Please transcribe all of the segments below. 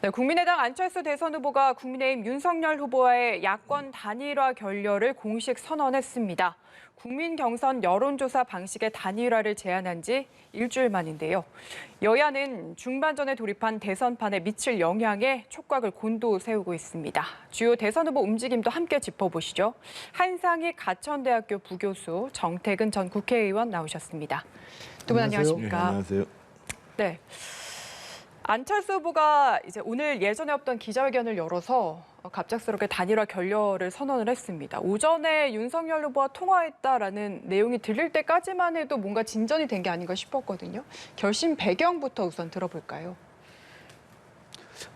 네, 국민의당 안철수 대선 후보가 국민의힘 윤석열 후보와의 야권 단일화 결렬을 공식 선언했습니다. 국민 경선 여론조사 방식의 단일화를 제안한 지 일주일 만인데요. 여야는 중반전에 돌입한 대선판에 미칠 영향에 촉각을 곤두세우고 있습니다. 주요 대선 후보 움직임도 함께 짚어보시죠. 한상희 가천대학교 부교수, 정태근 전 국회의원 나오셨습니다. 두 분 안녕하십니까? 네, 안녕하세요. 네. 안철수 후보가 이제 오늘 예전에 없던 기자회견을 열어서 갑작스럽게 단일화 결렬을 선언을 했습니다. 오전에 윤석열 후보와 통화했다라는 내용이 들릴 때까지만 해도 뭔가 진전이 된 게 아닌가 싶었거든요. 결심 배경부터 우선 들어볼까요?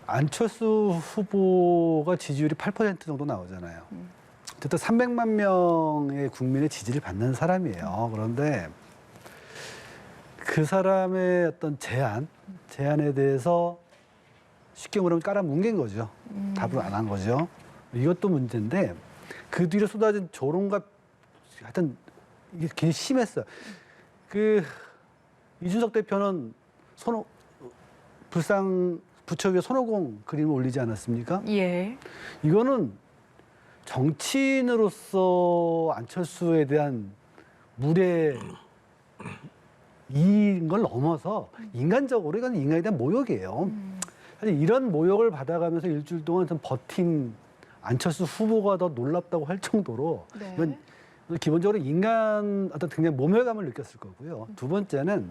안철수 후보가 지지율이 8% 정도 나오잖아요. 어쨌든 300만 명의 국민의 지지를 받는 사람이에요. 그런데 그 사람의 어떤 제안에 대해서 쉽게 말하면 깔아뭉갠 거죠. 답을 안 한 거죠. 이것도 문제인데 그 뒤로 쏟아진 조롱과 하여튼 이게 굉장히 심했어요. 이준석 대표는 불상 부처 위에 손오공 그림을 올리지 않았습니까? 예. 이거는 정치인으로서 안철수에 대한 무례 이인 걸 넘어서 인간적으로 이건 인간에 대한 모욕이에요. 사실 이런 모욕을 받아가면서 일주일 동안 좀 버틴 안철수 후보가 더 놀랍다고 할 정도로 네. 이건 기본적으로 인간 어떤 굉장히 모멸감을 느꼈을 거고요. 두 번째는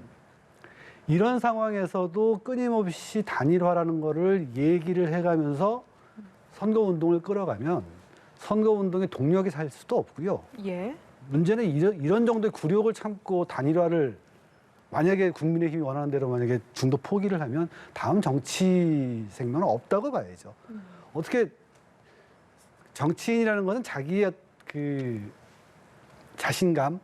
이런 상황에서도 끊임없이 단일화라는 거를 얘기를 해가면서 선거운동을 끌어가면 선거운동의 동력이 살 수도 없고요. 예. 문제는 이런 정도의 굴욕을 참고 단일화를 만약에 국민의힘이 원하는 대로 만약에 중도 포기를 하면 다음 정치 생명은 없다고 봐야죠. 어떻게 정치인이라는 것은 자기의 그 자신감,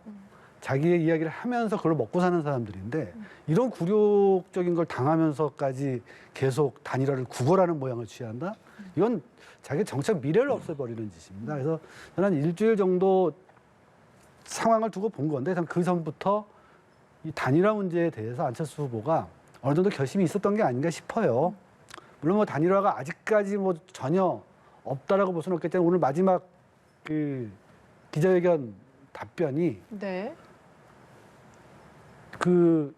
자기의 이야기를 하면서 그걸 먹고 사는 사람들인데 이런 굴욕적인 걸 당하면서까지 계속 단일화를 구걸하는 모양을 취한다? 이건 자기의 정책 미래를 없애버리는 짓입니다. 그래서 저는 일주일 정도 상황을 두고 본 건데 그 전부터 이 단일화 문제에 대해서 안철수 후보가 어느 정도 결심이 있었던 게 아닌가 싶어요. 물론 뭐 단일화가 아직까지 뭐 전혀 없다라고 볼 수는 없겠지만 오늘 마지막 그 기자회견 답변이 네. 그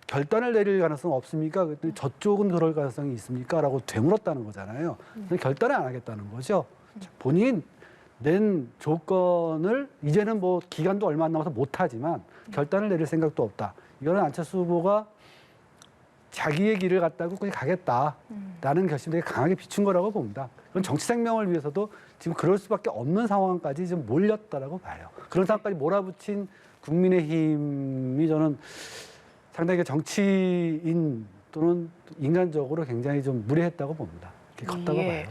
결단을 내릴 가능성 없습니까? 그랬더니 저쪽은 그럴 가능성이 있습니까? 라고 되물었다는 거잖아요. 근데 결단을 안 하겠다는 거죠. 본인이 낸 조건을 이제는 뭐 기간도 얼마 안 남아서 못하지만 결단을 내릴 생각도 없다. 이거는 안철수 후보가 자기의 길을 갔다고 그냥 가겠다라는 결심을 되게 강하게 비춘 거라고 봅니다. 그건 정치 생명을 위해서도 지금 그럴 수밖에 없는 상황까지 좀 몰렸다라고 봐요. 그런 상황까지 몰아붙인 국민의힘이 저는 상당히 정치인 또는 인간적으로 굉장히 좀 무례했다고 봅니다. 컸다고 예. 봐요.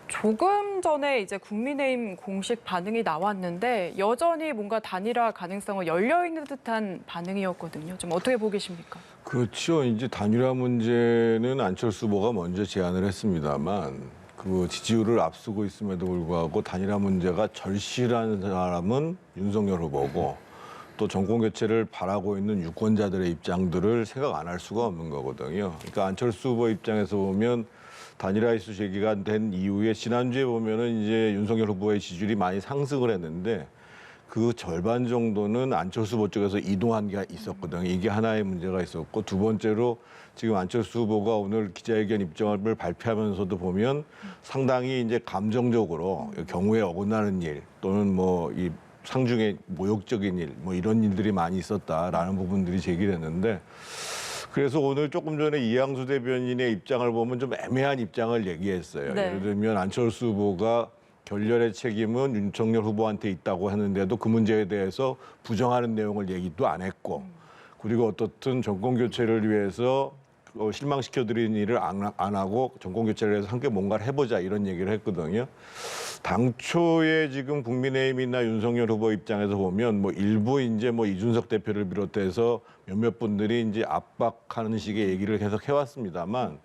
조금 전에 이제 국민의힘 공식 반응이 나왔는데 여전히 뭔가 단일화 가능성은 열려 있는 듯한 반응이었거든요. 좀 어떻게 보고 계십니까? 그렇죠. 이제 단일화 문제는 안철수 후보가 먼저 제안을 했습니다만 그 지지율을 앞서고 있음에도 불구하고 단일화 문제가 절실한 사람은 윤석열 후보고 또 정권 교체를 바라고 있는 유권자들의 입장들을 생각 안 할 수가 없는 거거든요. 그러니까 안철수 후보 입장에서 보면 단일화 이슈 제기가 된 이후에 지난주에 보면은 이제 윤석열 후보의 지지율이 많이 상승을 했는데 그 절반 정도는 안철수 후보 쪽에서 이동한 게 있었거든요. 이게 하나의 문제가 있었고 두 번째로 지금 안철수 후보가 오늘 기자회견 입장을 발표하면서도 보면 상당히 이제 감정적으로 경우에 어긋나는 일 또는 뭐 이 상중에 모욕적인 일 뭐 이런 일들이 많이 있었다라는 부분들이 제기됐는데 그래서 오늘 조금 전에 이양수 대변인의 입장을 보면 좀 애매한 입장을 얘기했어요. 네. 예를 들면 안철수 후보가 결렬의 책임은 윤석열 후보한테 있다고 하는데도 그 문제에 대해서 부정하는 내용을 얘기도 안 했고 그리고 어떻든 정권 교체를 위해서 실망시켜드린 일을 안 하고 정권 교체를 해서 함께 뭔가를 해보자 이런 얘기를 했거든요. 당초에 지금 국민의힘이나 윤석열 후보 입장에서 보면 뭐 일부 이제 뭐 이준석 대표를 비롯해서 몇몇 분들이 이제 압박하는 식의 얘기를 계속 해왔습니다만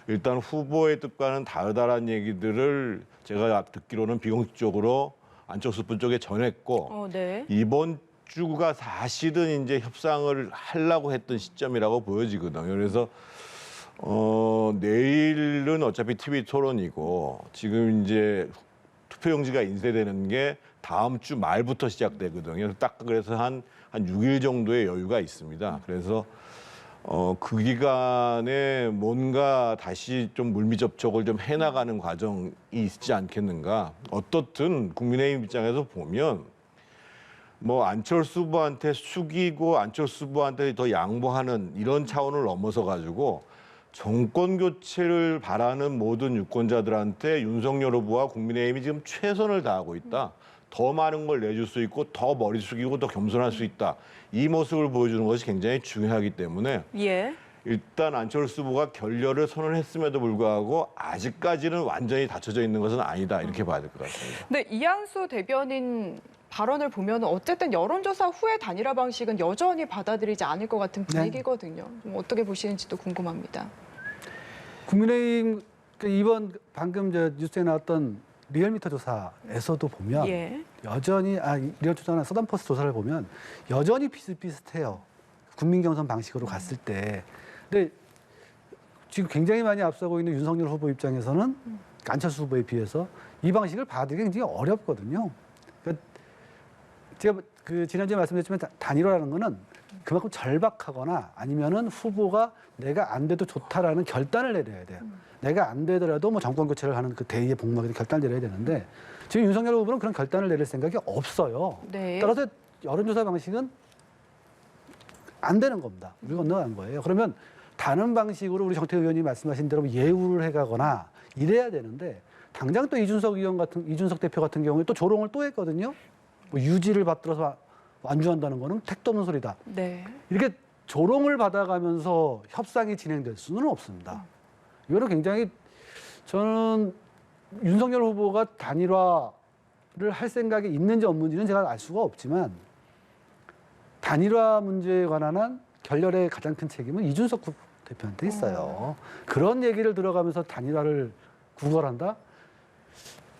일단 후보의 뜻과는 다르다라는 얘기들을 제가 듣기로는 비공식적으로 안철수 분 쪽에 전했고 네. 이번 주가 사실은 이제 협상을 하려고 했던 시점이라고 보여지거든요. 그래서 내일은 어차피 TV 토론이고 지금 이제 투표용지가 인쇄되는 게 다음 주 말부터 시작되거든요. 딱 그래서 한 6일 정도의 여유가 있습니다. 그래서 그 기간에 뭔가 다시 좀 물밑 접촉을 좀 해나가는 과정이 있지 않겠는가. 어떻든 국민의힘 입장에서 보면 뭐 안철수 후보한테 숙이고 안철수 후보한테 더 양보하는 이런 차원을 넘어서 가지고 정권 교체를 바라는 모든 유권자들한테 윤석열 후보와 국민의힘이 지금 최선을 다하고 있다. 더 많은 걸 내줄 수 있고 더 머리 숙이고 더 겸손할 수 있다. 이 모습을 보여주는 것이 굉장히 중요하기 때문에 예. 일단 안철수 후보가 결렬을 선언했음에도 불구하고 아직까지는 완전히 닫혀져 있는 것은 아니다. 이렇게 봐야 될 것 같습니다. 근데 이한수 대변인 발언을 보면 어쨌든 여론조사 후의 단일화 방식은 여전히 받아들이지 않을 것 같은 분위기거든요. 좀 어떻게 보시는지도 궁금합니다. 국민의힘 이번 방금 저 뉴스에 나왔던 리얼미터 조사에서도 보면 예. 여전히 리얼조사나 서던퍼스 조사를 보면 여전히 비슷비슷해요. 국민 경선 방식으로 갔을 때. 근데 지금 굉장히 많이 앞서고 있는 윤석열 후보 입장에서는 안철수 후보에 비해서 이 방식을 받아들이기 굉장히 어렵거든요. 그러니까 제가 지난주에 말씀드렸지만 단일화라는 거는 그만큼 절박하거나 아니면은 후보가 내가 안 돼도 좋다라는 결단을 내려야 돼요. 내가 안 되더라도 뭐 정권 교체를 하는 그 대의의 복막에 결단을 내려야 되는데 지금 윤석열 후보는 그런 결단을 내릴 생각이 없어요. 네. 따라서 여론조사 방식은 안 되는 겁니다. 물 건너간 거예요. 그러면 다른 방식으로 우리 정태우 의원이 말씀하신 대로 예우를 해가거나 이래야 되는데 당장 또 이준석 대표 같은 경우에 또 조롱을 또 했거든요. 뭐 유지를 받들어서 완주한다는 거는 택도 없는 소리다. 네. 이렇게 조롱을 받아가면서 협상이 진행될 수는 없습니다. 이거는 굉장히 저는 윤석열 후보가 단일화를 할 생각이 있는지 없는지는 제가 알 수가 없지만 단일화 문제에 관한 한 결렬의 가장 큰 책임은 이준석 대표한테 있어요. 그런 얘기를 들어가면서 단일화를 구걸한다?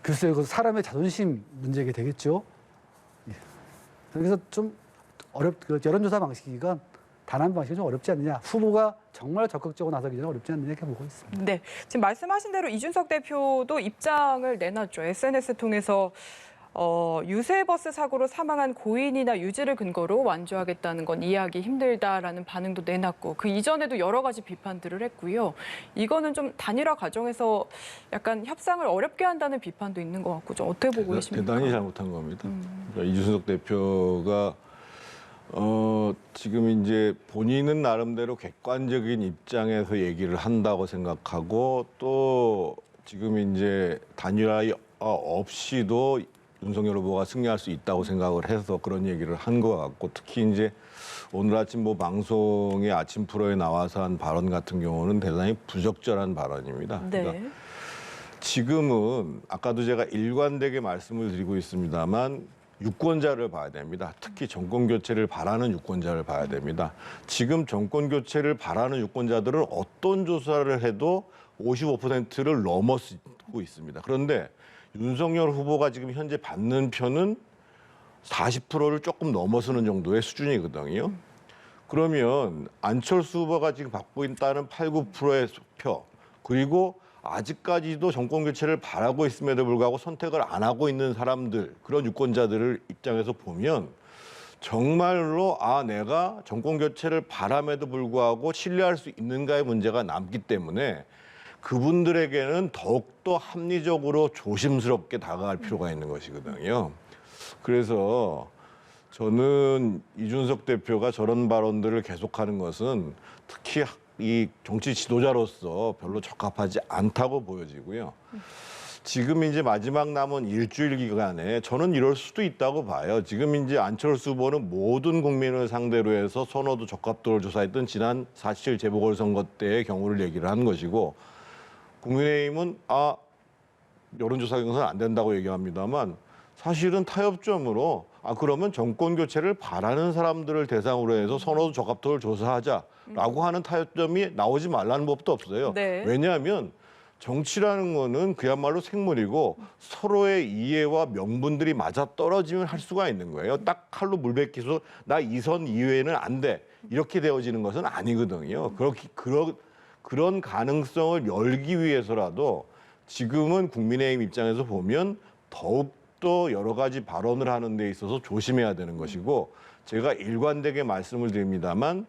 글쎄요, 그 사람의 자존심 문제가 되겠죠. 예. 그래서 좀 여론조사 방식이건 단한 방식이 좀 어렵지 않느냐. 후보가 정말 적극적으로 나서기 전에 어렵지 않느냐 이렇게 보고 있습니다. 네. 지금 말씀하신 대로 이준석 대표도 입장을 내놨죠. SNS 통해서 유세버스 사고로 사망한 고인이나 유지를 근거로 완주하겠다는 건 이해하기 힘들다라는 반응도 내놨고 그 이전에도 여러 가지 비판들을 했고요. 이거는 좀 단일화 과정에서 약간 협상을 어렵게 한다는 비판도 있는 것 같고 좀 어떻게 보고 계십니까? 대단히 잘못한 겁니다. 그러니까 이준석 대표가 지금 이제 본인은 나름대로 객관적인 입장에서 얘기를 한다고 생각하고 또 지금 이제 단일화 없이도 윤석열 후보가 승리할 수 있다고 생각을 해서 그런 얘기를 한 것 같고 특히 이제 오늘 아침 뭐 방송의 아침 프로에 나와서 한 발언 같은 경우는 대단히 부적절한 발언입니다. 네. 그러니까 지금은 아까도 제가 일관되게 말씀을 드리고 있습니다만 유권자를 봐야 됩니다. 특히 정권 교체를 바라는 유권자를 봐야 됩니다. 지금 정권 교체를 바라는 유권자들은 어떤 조사를 해도 55%를 넘어서고 있습니다. 그런데 윤석열 후보가 지금 현재 받는 표는 40%를 조금 넘어서는 정도의 수준이거든요. 그러면 안철수 후보가 지금 받고 있다는 8, 9%의 표 그리고 아직까지도 정권 교체를 바라고 있음에도 불구하고 선택을 안 하고 있는 사람들, 그런 유권자들을 입장에서 보면 정말로 내가 정권 교체를 바람에도 불구하고 신뢰할 수 있는가의 문제가 남기 때문에 그분들에게는 더욱더 합리적으로 조심스럽게 다가갈 필요가 있는 것이거든요. 그래서 저는 이준석 대표가 저런 발언들을 계속하는 것은 특히 이 정치 지도자로서 별로 적합하지 않다고 보여지고요. 지금 이제 마지막 남은 일주일 기간에 저는 이럴 수도 있다고 봐요. 지금 이제 안철수 후보는 모든 국민을 상대로 해서 선호도 적합도를 조사했던 지난 4.7 재보궐선거 때의 경우를 얘기를 한 것이고 국민의힘은 여론조사 경선 안 된다고 얘기합니다만 사실은 타협점으로 그러면 정권 교체를 바라는 사람들을 대상으로 해서 선호도 적합도를 조사하자라고 하는 타협점이 나오지 말라는 법도 없어요. 네. 왜냐하면 정치라는 거는 그야말로 생물이고 서로의 이해와 명분들이 맞아 떨어지면 할 수가 있는 거예요. 딱 칼로 물 뱉기서 나 이 선 이외에는 안 돼. 이렇게 되어지는 것은 아니거든요. 그런 가능성을 열기 위해서라도 지금은 국민의힘 입장에서 보면 더욱더 여러 가지 발언을 하는 데 있어서 조심해야 되는 것이고 제가 일관되게 말씀을 드립니다만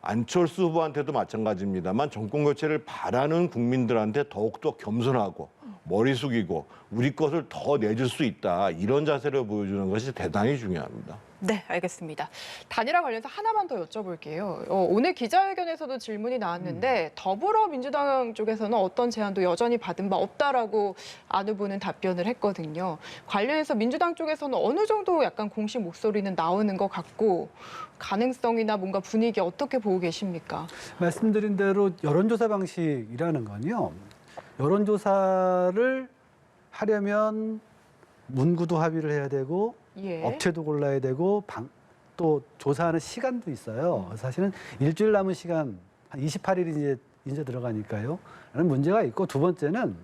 안철수 후보한테도 마찬가지입니다만 정권 교체를 바라는 국민들한테 더욱더 겸손하고 머리 숙이고 우리 것을 더 내줄 수 있다. 이런 자세를 보여주는 것이 대단히 중요합니다. 네, 알겠습니다. 단일화 관련해서 하나만 더 여쭤볼게요. 오늘 기자회견에서도 질문이 나왔는데 더불어민주당 쪽에서는 어떤 제안도 여전히 받은 바 없다라고 안 후보는 답변을 했거든요. 관련해서 민주당 쪽에서는 어느 정도 약간 공식 목소리는 나오는 것 같고 가능성이나 뭔가 분위기 어떻게 보고 계십니까? 말씀드린 대로 여론조사 방식이라는 건요. 여론조사를 하려면 문구도 합의를 해야 되고 예. 업체도 골라야 되고 또 조사하는 시간도 있어요. 사실은 일주일 남은 시간 한 28일이 이제 들어가니까요. 라는 문제가 있고 두 번째는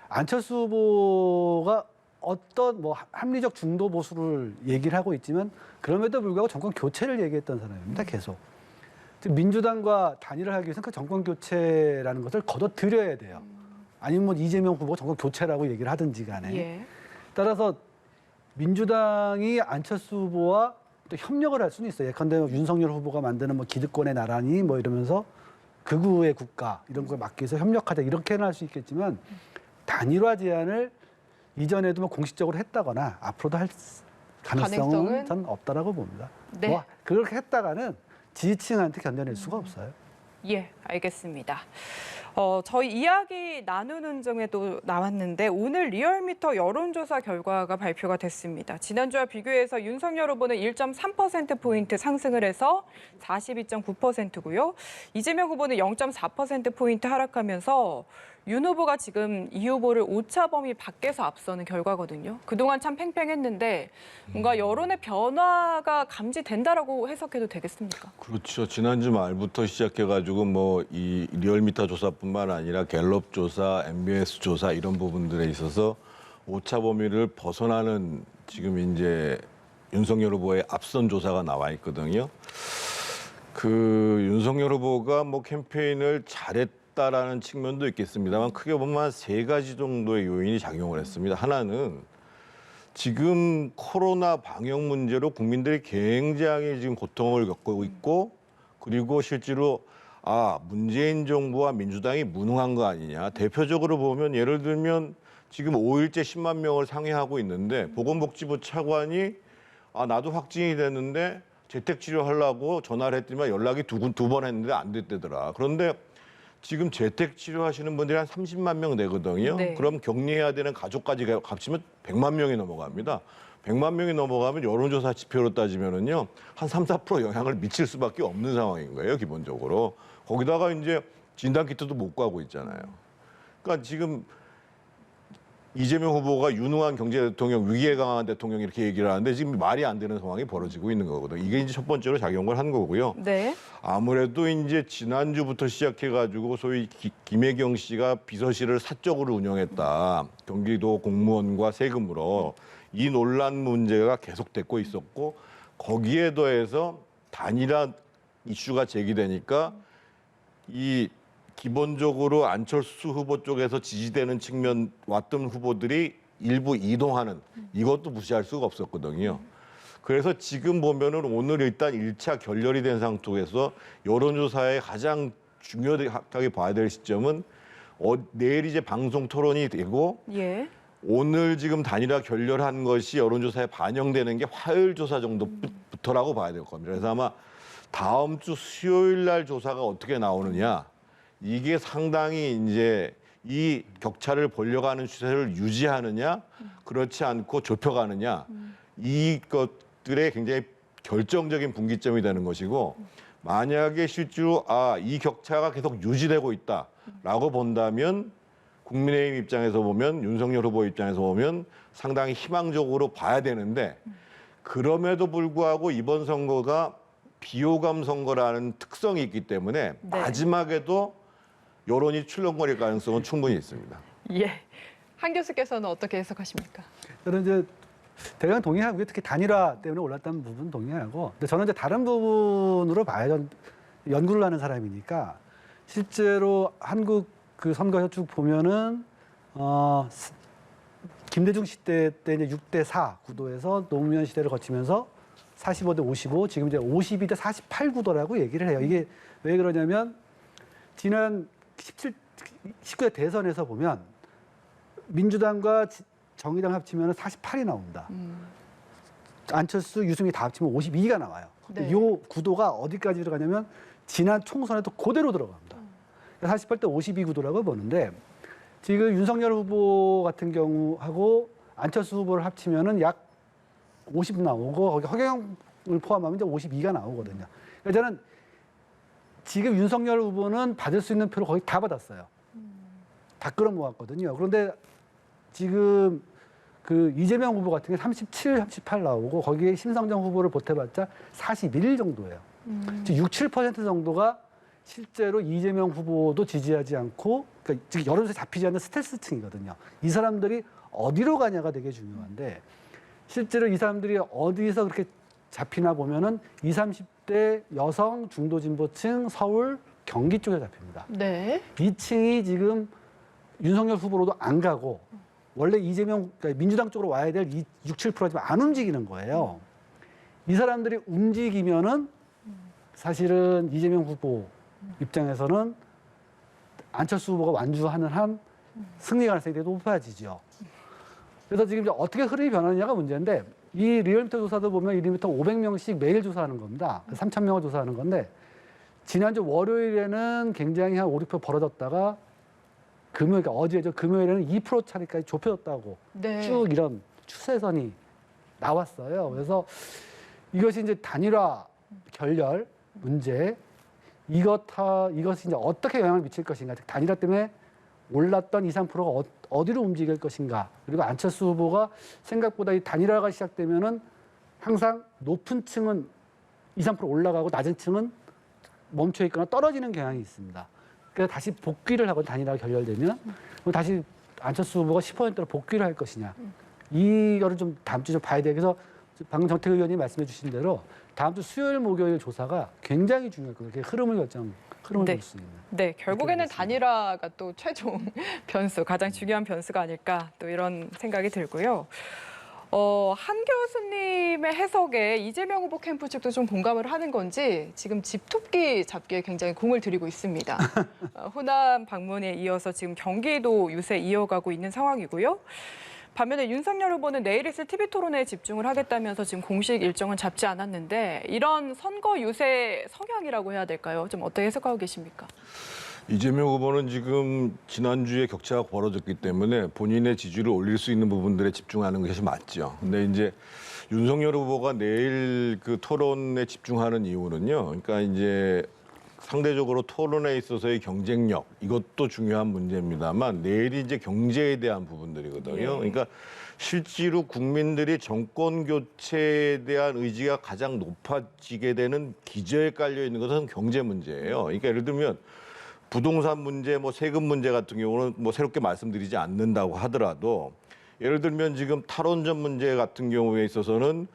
안철수 후보가 어떤 뭐 합리적 중도 보수를 얘기를 하고 있지만 그럼에도 불구하고 정권 교체를 얘기했던 사람입니다. 계속. 즉 민주당과 단일을 하기 위해서는 그 정권 교체라는 것을 거둬들여야 돼요. 아니면 뭐 이재명 후보가 정권 교체라고 얘기를 하든지 간에. 예. 따라서 민주당이 안철수 후보와 또 협력을 할 수는 있어요. 예컨대 윤석열 후보가 만드는 뭐 기득권의 나라니 뭐 이러면서 극우의 국가 이런 걸 막기 위해서 협력하자 이렇게는 할 수 있겠지만 단일화 제안을 이전에도 뭐 공식적으로 했다거나 앞으로도 할 가능성은 전 없다라고 봅니다. 네. 뭐 그렇게 했다가는 지지층한테 견뎌낼 수가 없어요. 예, 알겠습니다. 저희 이야기 나누는 중에도 나왔는데 오늘 리얼미터 여론조사 결과가 발표가 됐습니다. 지난주와 비교해서 윤석열 후보는 1.3%포인트 상승을 해서 42.9%고요. 이재명 후보는 0.4%포인트 하락하면서 윤 후보가 지금 이 후보를 오차 범위 밖에서 앞서는 결과거든요. 그동안 참 팽팽했는데 뭔가 여론의 변화가 감지된다라고 해석해도 되겠습니까? 그렇죠. 지난주 말부터 시작해가지고 뭐 이 리얼미터 조사뿐만 아니라 갤럽 조사, MBS 조사 이런 부분들에 있어서 오차 범위를 벗어나는 지금 이제 윤석열 후보의 앞선 조사가 나와 있거든요. 그 윤석열 후보가 뭐 캠페인을 잘했다라는 측면도 있겠습니다만 크게 보면 한 세 가지 정도의 요인이 작용을 했습니다. 하나는 지금 코로나 방역 문제로 국민들이 굉장히 지금 고통을 겪고 있고 그리고 실제로 문재인 정부와 민주당이 무능한 거 아니냐. 대표적으로 보면 예를 들면 지금 5일째 10만 명을 상회하고 있는데 보건복지부 차관이 나도 확진이 됐는데 재택치료하려고 전화를 했더니만 연락이 두 번 했는데 안 됐대더라. 그런데 지금 재택치료하시는 분들이 한 30만 명 되거든요. 네. 그럼 격리해야 되는 가족까지 합치면 100만 명이 넘어갑니다. 100만 명이 넘어가면 여론조사 지표로 따지면은요, 한 3, 4% 영향을 미칠 수밖에 없는 상황인 거예요, 기본적으로. 거기다가 이제 진단키트도 못 구하고 있잖아요. 그러니까 지금 이재명 후보가 유능한 경제 대통령, 위기에 강한 대통령 이렇게 얘기를 하는데 지금 말이 안 되는 상황이 벌어지고 있는 거거든요. 이게 이제 첫 번째로 작용을 한 거고요. 네. 아무래도 이제 지난주부터 시작해가지고 소위 김혜경 씨가 비서실을 사적으로 운영했다. 경기도 공무원과 세금으로 이 논란 문제가 계속됐고 있었고 거기에 더해서 단일화 이슈가 제기되니까 이 기본적으로 안철수 후보 쪽에서 지지되는 측면 왔던 후보들이 일부 이동하는 이것도 무시할 수가 없었거든요. 그래서 지금 보면은 오늘 일단 1차 결렬이 된 상태에서 여론조사에 가장 중요하게 봐야 될 시점은 내일 이제 방송 토론이 되고 예. 오늘 지금 단일화 결렬한 것이 여론조사에 반영되는 게 화요일 조사 정도부터라고 봐야 될 겁니다. 그래서 아마 다음 주 수요일 날 조사가 어떻게 나오느냐 이게 상당히 이제 이 격차를 벌려가는 추세를 유지하느냐 그렇지 않고 좁혀가느냐 이것들의 굉장히 결정적인 분기점이 되는 것이고 만약에 실제로 이 격차가 계속 유지되고 있다라고 본다면 국민의힘 입장에서 보면 윤석열 후보 입장에서 보면 상당히 희망적으로 봐야 되는데 그럼에도 불구하고 이번 선거가 비호감 선거라는 특성이 있기 때문에 네. 마지막에도 여론이 출렁거릴 가능성은 충분히 있습니다. 예. 한 교수께서는 어떻게 해석하십니까? 저는 이제 대강 동의하고요. 특히 단일화 때문에 올랐다는 부분 동의하고. 근데 저는 이제 다른 부분으로 봐야죠. 연구를 하는 사람이니까 실제로 한국 그 선거에서 쭉 보면은 김대중 시대 때 이제 6대4 구도에서 노무현 시대를 거치면서 45대 55, 지금 이제 52대 48 구도라고 얘기를 해요. 이게 왜 그러냐면 지난 19대 대선에서 보면 민주당과 정의당 합치면 48이 나옵니다. 안철수, 유승민 다 합치면 52가 나와요. 네. 이 구도가 어디까지 들어가냐면 지난 총선에도 그대로 들어갑니다. 48대 52 구도라고 보는데 지금 윤석열 후보 같은 경우하고 안철수 후보를 합치면은 약 50 나오고 거기 허경영을 포함하면 이제 52가 나오거든요. 그러니까 저는 지금 윤석열 후보는 받을 수 있는 표를 거의 다 받았어요. 다 끌어모았거든요. 그런데 지금 그 이재명 후보 같은 게 37, 38 나오고 거기에 심상정 후보를 보태봤자 41 정도예요. 즉 6, 7% 정도가 실제로 이재명 후보도 지지하지 않고 그러니까 즉 여론조사에 잡히지 않는 스텔스층이거든요. 이 사람들이 어디로 가냐가 되게 중요한데 실제로 이 사람들이 어디서 그렇게 잡히나 보면은 20, 30대 여성 중도진보층 서울 경기 쪽에 잡힙니다. 네. 이 층이 지금 윤석열 후보로도 안 가고 원래 이재명 그러니까 민주당 쪽으로 와야 될 6, 7%지만 안 움직이는 거예요. 이 사람들이 움직이면은 사실은 이재명 후보 입장에서는 안철수 후보가 완주하는 한 승리 가능성이 되게 높아지죠. 그래서 지금 이제 어떻게 흐름이 변하느냐가 문제인데 이 리얼미터 조사도 보면 1일부터 500명씩 매일 조사하는 겁니다. 3,000명을 조사하는 건데 지난주 월요일에는 굉장히 한 5, 6% 벌어졌다가 그러니까 어제죠. 금요일에는 2% 차례까지 좁혀졌다고 네. 쭉 이런 추세선이 나왔어요. 그래서 이것이 이제 단일화 결렬 문제 이것이 이제 어떻게 영향을 미칠 것인가. 즉 단일화 때문에 올랐던 2, 3%가 어디로 움직일 것인가. 그리고 안철수 후보가 생각보다 이 단일화가 시작되면은 항상 높은 층은 2, 3% 올라가고 낮은 층은 멈춰 있거나 떨어지는 경향이 있습니다. 그래서 다시 복귀를 하고 단일화가 결렬되면 그럼 다시 안철수 후보가 10%로 복귀를 할 것이냐. 이거를 좀 다음 주에 좀 봐야 돼요. 그래서 방금 정태근 의원이 말씀해 주신 대로 다음 주 수요일, 목요일 조사가 굉장히 중요할 거예요. 흐름을 네. 볼 수 있는. 네, 결국에는 알겠습니다. 단일화가 또 최종 변수, 가장 중요한 변수가 아닐까 또 이런 생각이 들고요. 한 교수님의 해석에 이재명 후보 캠프 측도 좀 공감을 하는 건지 지금 집토끼 잡기에 굉장히 공을 들이고 있습니다. 호남 방문에 이어서 지금 경기도 유세 이어가고 있는 상황이고요. 반면에 윤석열 후보는 내일 있을 TV 토론에 집중을 하겠다면서 지금 공식 일정은 잡지 않았는데 이런 선거 유세 성향이라고 해야 될까요? 좀 어떻게 해석하고 계십니까? 이재명 후보는 지금 지난주에 격차가 벌어졌기 때문에 본인의 지지를 올릴 수 있는 부분들에 집중하는 것이 맞죠. 근데 이제 윤석열 후보가 내일 그 토론에 집중하는 이유는요. 그러니까 이제 상대적으로 토론에 있어서의 경쟁력 이것도 중요한 문제입니다만 내일이 이제 경제에 대한 부분들이거든요. 예. 그러니까 실제로 국민들이 정권 교체에 대한 의지가 가장 높아지게 되는 기저에 깔려 있는 것은 경제 문제예요. 그러니까 예를 들면 부동산 문제, 뭐 세금 문제 같은 경우는 뭐 새롭게 말씀드리지 않는다고 하더라도 예를 들면 지금 탈원전 문제 같은 경우에 있어서는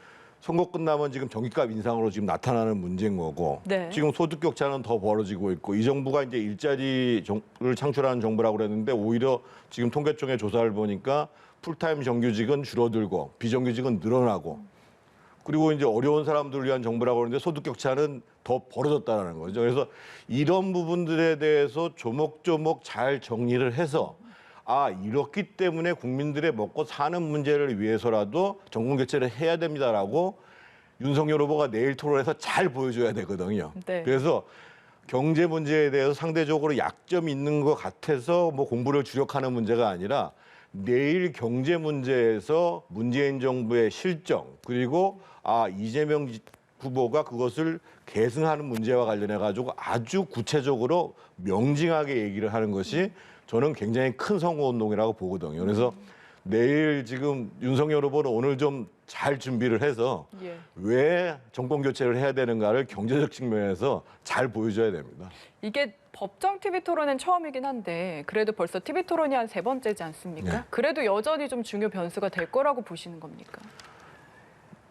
선거 끝나면 지금 전기값 인상으로 지금 나타나는 문제인 거고 네. 지금 소득 격차는 더 벌어지고 있고 이 정부가 이제 일자리를 창출하는 정부라고 그랬는데 오히려 지금 통계청의 조사를 보니까 풀타임 정규직은 줄어들고 비정규직은 늘어나고 그리고 이제 어려운 사람들을 위한 정부라고 그러는데 소득 격차는 더 벌어졌다는 거죠. 그래서 이런 부분들에 대해서 조목조목 잘 정리를 해서 이렇기 때문에 국민들의 먹고 사는 문제를 위해서라도 정권 교체를 해야 됩니다라고 윤석열 후보가 내일 토론에서 잘 보여줘야 되거든요. 네. 그래서 경제 문제에 대해서 상대적으로 약점이 있는 것 같아서 뭐 공부를 주력하는 문제가 아니라 내일 경제 문제에서 문재인 정부의 실정 그리고 이재명 후보가 그것을 계승하는 문제와 관련해 가지고 아주 구체적으로 명징하게 얘기를 하는 것이 저는 굉장히 큰 선거운동이라고 보거든요. 그래서 내일 지금 윤석열 후보는 오늘 좀 잘 준비를 해서 예. 왜 정권 교체를 해야 되는가를 경제적 측면에서 잘 보여줘야 됩니다. 이게 법정 TV 토론은 처음이긴 한데 그래도 벌써 TV 토론이 한 3번째지 않습니까? 네. 그래도 여전히 좀 중요 변수가 될 거라고 보시는 겁니까?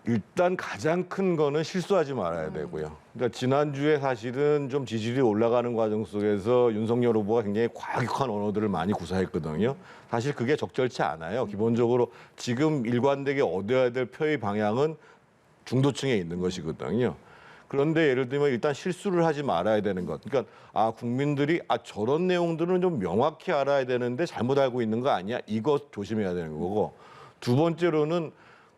일단 가장 큰 거는 실수하지 말아야 되고요. 그러니까 지난주에 사실은 좀 지지율이 올라가는 과정 속에서 윤석열 후보가 굉장히 과격한 언어들을 많이 구사했거든요. 사실 그게 적절치 않아요. 기본적으로 지금 일관되게 얻어야 될 표의 방향은 중도층에 있는 것이거든요. 그런데 예를 들면 일단 실수를 하지 말아야 되는 것. 그러니까 국민들이 저런 내용들은 좀 명확히 알아야 되는데 잘못 알고 있는 거 아니야? 이거 조심해야 되는 거고. 두 번째로는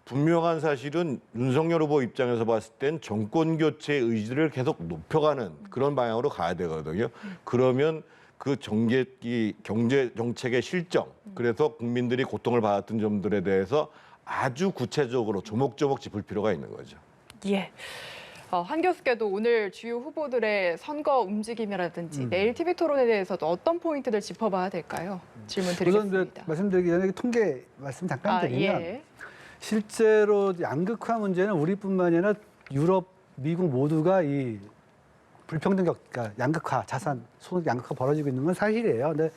분명한 사실은 윤석열 후보 입장에서 봤을 땐 정권 교체 의지를 계속 높여가는 그런 방향으로 가야 되거든요. 그러면 그 경제 정책의 실정, 그래서 국민들이 고통을 받았던 점들에 대해서 아주 구체적으로 조목조목 짚을 필요가 있는 거죠. 예. 한 교수께도 오늘 주요 후보들의 선거 움직임이라든지 내일 TV 토론에 대해서도 어떤 포인트들 짚어봐야 될까요? 질문 우선 드리겠습니다. 말씀드리기 전에 통계 말씀 잠깐 드리면 예. 실제로 양극화 문제는 우리뿐만 아니라 유럽, 미국 모두가 이 불평등 그러니까 양극화, 자산, 소득 양극화 벌어지고 있는 건 사실이에요. 근데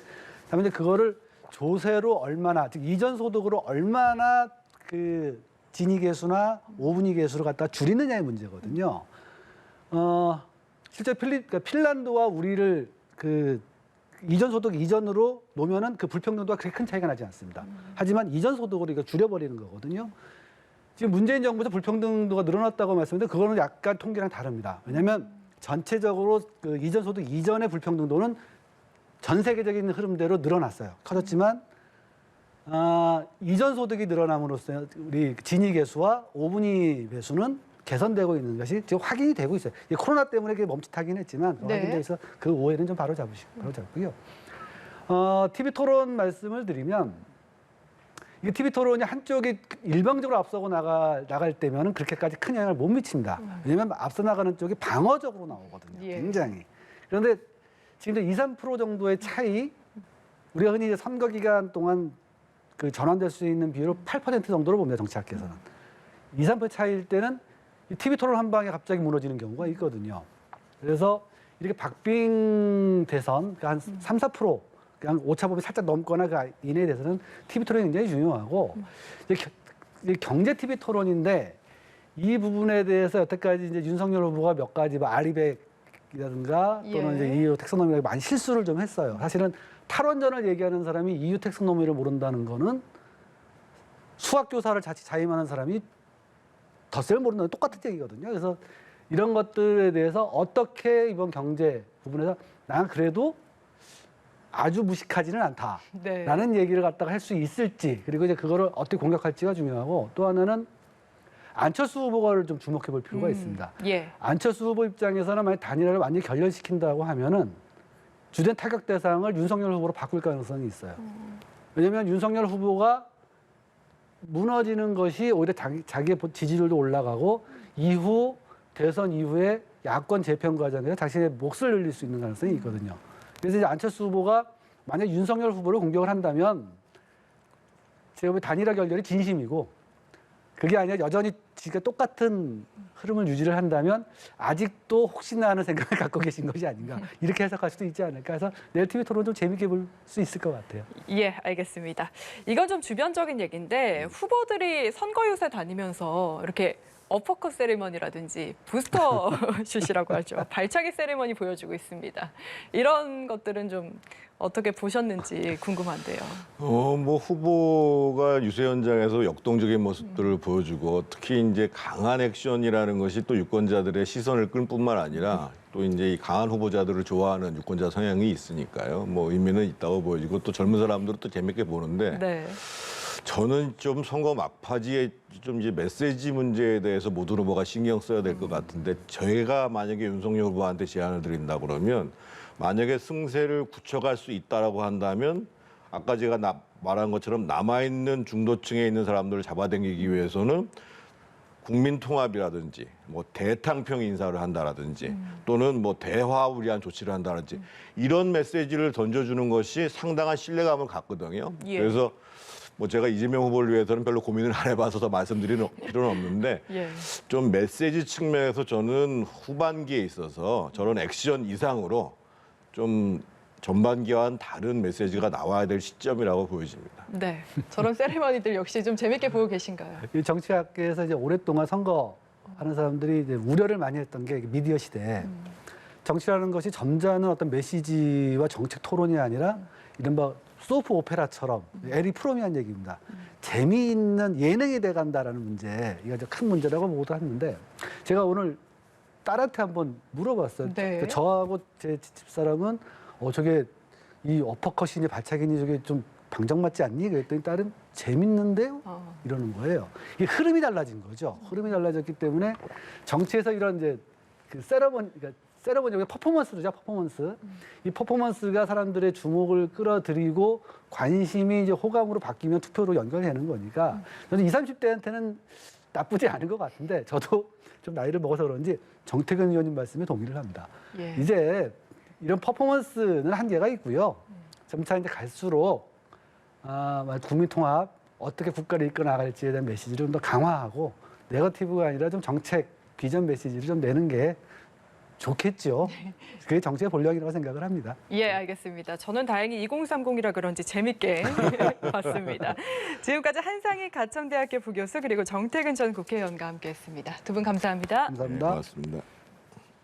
다만 이제 그거를 조세로 얼마나, 즉 이전 소득으로 얼마나 그 진위 계수나 오분위 계수를 갖다 줄이느냐의 문제거든요. 실제 그러니까 핀란드와 우리를 그 이전 소득 이전으로 놓으면은 그 불평등도가 그렇게 큰 차이가 나지 않습니다. 하지만 이전 소득으로 이거 줄여버리는 거거든요. 지금 문재인 정부에서 불평등도가 늘어났다고 말씀드렸는데 그거는 약간 통계랑 다릅니다. 왜냐하면 전체적으로 그 이전 소득 이전의 불평등도는 전 세계적인 흐름대로 늘어났어요. 커졌지만 이전 소득이 늘어남으로써 우리 진위 계수와 오분위 배수는 개선되고 있는 것이 지금 확인이 되고 있어요. 코로나 때문에 그게 멈칫하긴 했지만 네. 확인돼 있어 그 오해는 좀 바로 잡고요. TV 토론 말씀을 드리면 이 TV 토론이 한쪽이 일방적으로 앞서고 나갈 때면은 그렇게까지 큰 영향을 못 미칩니다. 왜냐하면 앞서 나가는 쪽이 방어적으로 나오거든요. 예. 굉장히. 그런데 지금 2, 3% 정도의 차이, 우리가 흔히 이제 선거 기간 동안 그 전환될 수 있는 비율을 8% 정도로 봅니다. 정치학계에서는. 2, 3% 차이일 때는 이 TV 토론 한 방에 갑자기 무너지는 경우가 있거든요. 그래서 이렇게 박빙 대선 그러니까 한 3, 4% 그냥 오차범위 살짝 넘거나 그 이내에 대해서는 TV 토론이 굉장히 중요하고 이게 경제 TV 토론인데 이 부분에 대해서 여태까지 이제 윤석열 후보가 몇 가지 뭐 아리백이라든가 또는 예. 이제 EU 텍소노미가 많이 실수를 좀 했어요. 사실은 탈원전을 얘기하는 사람이 EU 텍소노미를 모른다는 거는 수학교사를 자임하는 사람이 덧셈을 모른다는 똑같은 얘기거든요. 그래서 이런 것들에 대해서 어떻게 이번 경제 부분에서 난 그래도 아주 무식하지는 않다라는 네. 얘기를 갖다가 할 수 있을지 그리고 이제 그거를 어떻게 공격할지가 중요하고 또 하나는 안철수 후보를 좀 주목해 볼 필요가 있습니다. 예. 안철수 후보 입장에서는 만약 단일화를 완전히 결렬시킨다고 하면은 주된 타격 대상을 윤석열 후보로 바꿀 가능성이 있어요. 왜냐하면 윤석열 후보가 무너지는 것이 오히려 자기의 지지율도 올라가고 이후 대선 이후에 야권 재편 과정에서 자신의 몫을 늘릴 수 있는 가능성이 있거든요. 그래서 이제 안철수 후보가 만약 윤석열 후보를 공격을 한다면 제가 보기엔 단일화 결렬이 진심이고 그게 아니라 여전히 지가 똑같은 흐름을 유지를 한다면 아직도 혹시나 하는 생각을 갖고 계신 것이 아닌가 이렇게 해석할 수도 있지 않을까 해서 내일 TV 토론 좀 재밌게 볼 수 있을 것 같아요. 예, 알겠습니다. 이건 좀 주변적인 얘기인데 후보들이 선거 요새 다니면서 이렇게 어퍼컷 세리머니라든지 부스터 슛이라고 하죠. 발차기 세리머니 보여주고 있습니다. 이런 것들은 좀 어떻게 보셨는지 궁금한데요. 뭐 후보가 유세 현장에서 역동적인 모습들을 보여주고 특히 이제 강한 액션이라는 것이 또 유권자들의 시선을 끌 뿐만 아니라 또 이제 이 강한 후보자들을 좋아하는 유권자 성향이 있으니까요. 뭐 의미는 있다고 보여지고 또 젊은 사람들은 또 재밌게 보는데 네. 저는 좀 선거 막바지에 좀 이제 메시지 문제에 대해서 모든 후보가 신경 써야 될 것 같은데 저희가 만약에 윤석열 후보한테 제안을 드린다 그러면 만약에 승세를 굳혀갈 수 있다라고 한다면 아까 제가 말한 것처럼 남아있는 중도층에 있는 사람들을 잡아당기기 위해서는 국민통합이라든지 뭐 대탕평 인사를 한다라든지 또는 뭐 대화를 위한 조치를 한다든지 이런 메시지를 던져주는 것이 상당한 신뢰감을 갖거든요. 예. 그래서 뭐 제가 이재명 후보를 위해서는 별로 고민을 안 해봐서 더 말씀드리는 필요는 없는데 예. 좀 메시지 측면에서 저는 후반기에 있어서 저런 액션 이상으로 좀 전반기와는 다른 메시지가 나와야 될 시점이라고 보여집니다. 네, 저런 세리머니들 역시 좀 재밌게 보고 계신가요? 이 정치학계에서 이제 오랫동안 선거하는 사람들이 이제 우려를 많이 했던 게 미디어 시대. 정치라는 것이 점잖은 어떤 메시지와 정책 토론이 아니라 이른바 소프 오페라처럼 에리 프롬이 한 얘기입니다. 재미있는 예능이 돼간다라는 문제, 이거 아주 큰 문제라고 모두 했는데 제가 오늘 딸한테 한번 물어봤어요. 네. 저하고 제 집사람은 저게 이 어퍼컷이니 발차기니 저게 좀 방정맞지 않니? 그랬더니 딸은 재밌는데요? 이러는 거예요. 이게 흐름이 달라진 거죠. 흐름이 달라졌기 때문에 정치에서 이런 이제 그 세러머니, 그러니까 세러머니, 퍼포먼스죠, 퍼포먼스. 이 퍼포먼스가 사람들의 주목을 끌어들이고 관심이 이제 호감으로 바뀌면 투표로 연결되는 거니까 저는 20, 30대한테는 나쁘지 않은 것 같은데 저도 좀 나이를 먹어서 그런지 정태근 의원님 말씀에 동의를 합니다. 예. 이제 이런 퍼포먼스는 한계가 있고요. 점차 이제 갈수록 국민 통합, 어떻게 국가를 이끌어 나갈지에 대한 메시지를 좀 더 강화하고 네거티브가 아니라 좀 정책, 비전 메시지를 좀 내는 게 좋겠죠. 그게 정치의 본령이라고 생각을 합니다. 예, 알겠습니다. 저는 다행히 2030이라 그런지 재밌게 봤습니다. 지금까지 한상희 가천대학교 부교수 그리고 정태근 전 국회의원과 함께했습니다. 두 분 감사합니다. 감사합니다. 네, 고맙습니다.